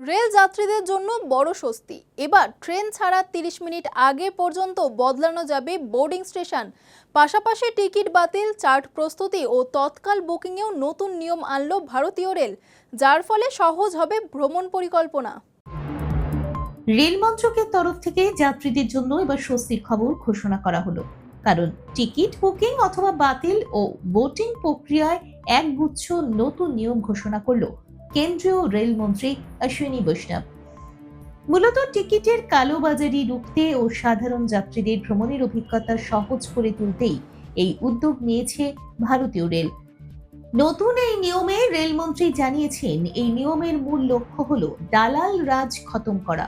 Rail যাত্রীদের জন্য বড় স্বস্তি। এবার ট্রেন ছাড়া ৩০ মিনিট আগে পর্যন্ত বদলানো যাবে বোর্ডিং স্টেশন। পাশাপাশি টিকিট বাতিল, চার্ট প্রস্তুতি ও তৎকাল বুকিংয়েও নতুন নিয়ম আনলো ভারতীয় রেল, যার ফলে সহজ হবে ভ্রমণ পরিকল্পনা। রেল মন্ত্রকের তরফ থেকে যাত্রীদের জন্য এবার স্বস্তির খবর ঘোষণা করা হলো। কারণ টিকিট বুকিং অথবা বাতিল ও বোটিং প্রক্রিয়ায় একগুচ্ছ নতুন নিয়ম ঘোষণা করলো কেন্দ্রীয় রেলমন্ত্রী অশ্বিনী বৈষ্ণব। মূলত টিকিটের কালোবাজারি রুখতে ও সাধারণ যাত্রীদের ভ্রমণের অভিজ্ঞতা সহজ করে তুলতেই এই উদ্যোগ নিয়েছে ভারতীয় রেল। নতুন এই নিয়মে রেলমন্ত্রী জানিয়েছেন, এই নিয়মের মূল লক্ষ্য হলো দালাল রাজ খতম করা,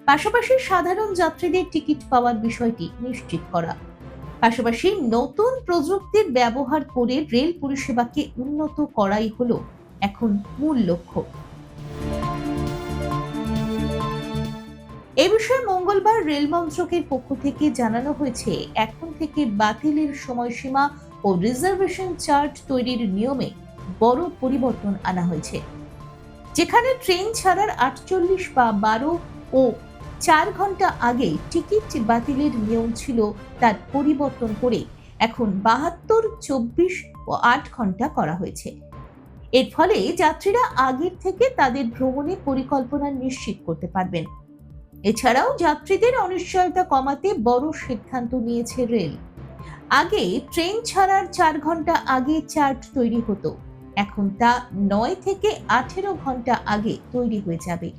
পাশাপাশি সাধারণ যাত্রীদের টিকিট পাওয়ার বিষয়টি নিশ্চিত করা, পাশাপাশি নতুন প্রযুক্তির ব্যবহার করে রেল পরিষেবাকে উন্নত করাই হলো এখন মূল লক্ষ্য। এ বিষয়ে মঙ্গলবার রেল মন্ত্রকের পক্ষ থেকে জানানো হয়েছে, এখন থেকে বাতিলের সময়সীমা ও রিজার্ভেশন চার্ট তৈরির নিয়মে বড় পরিবর্তন আনা হয়েছে। যেখানে ট্রেন ছাড়ার 48 বা 12 ও 4 ঘন্টা আগে টিকিট বাতিলের নিয়ম ছিল, তার পরিবর্তন করে এখন 72, 24 ও 8 ঘন্টা করা হয়েছে। এর ফলে যাত্রীরা আগের থেকে তাদের ভ্রমণের পরিকল্পনা নিশ্চিত করতে পারবেন। এছাড়াও যাত্রীদের অনিশ্চয়তা কমাতে বড় সিদ্ধান্ত নিয়েছে রেল। আগে ট্রেন ছাড়ার 4 ঘন্টা আগে চার্ট তৈরি হতো, এখন তা 9 থেকে 18 ঘন্টা আগে তৈরি হয়ে যাবে।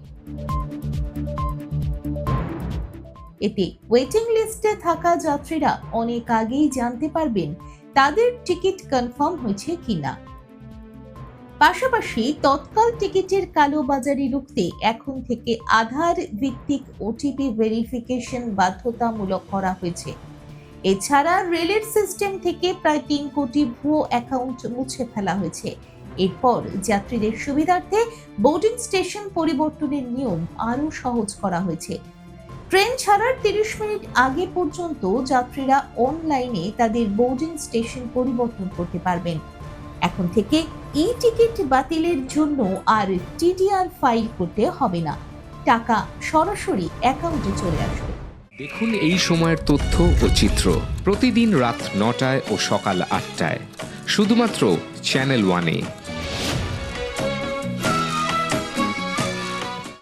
এতে ওয়েটিং লিস্টে থাকা যাত্রীরা অনেক আগেই জানতে পারবেন তাদের টিকিট কনফার্ম হয়েছে কিনা। পাশাপাশি তৎকাল টিকিটের কালোবাজারি রুখতে এখন থেকে আধার ভিত্তিক ওটিপি ভেরিফিকেশন বাধ্যতামূলক করা হয়েছে। এছাড়া রেলের সিস্টেম থেকে প্রায় 3 কোটি ভুয়ো অ্যাকাউন্ট মুছে ফেলা হয়েছে। এরপর যাত্রীদের সুবিধার্থে বোর্ডিং স্টেশন পরিবর্তনের নিয়ম আরও সহজ করা হয়েছে। ট্রেন ছাড়ার 30 মিনিট আগে পর্যন্ত যাত্রীরা অনলাইনে তাদের বোর্ডিং স্টেশন পরিবর্তন করতে পারবেন। এখন থেকে ই টিকিট বাতিলের জন্য আর টিডিআর ফাইল করতে হবে না, টাকা সরাসরি অ্যাকাউন্টে চলে আসবে। দেখুন এই সময়ের তথ্য ও চিত্র প্রতিদিন রাত 9টায় ও সকাল 8টায় শুধুমাত্র চ্যানেল 1-এ।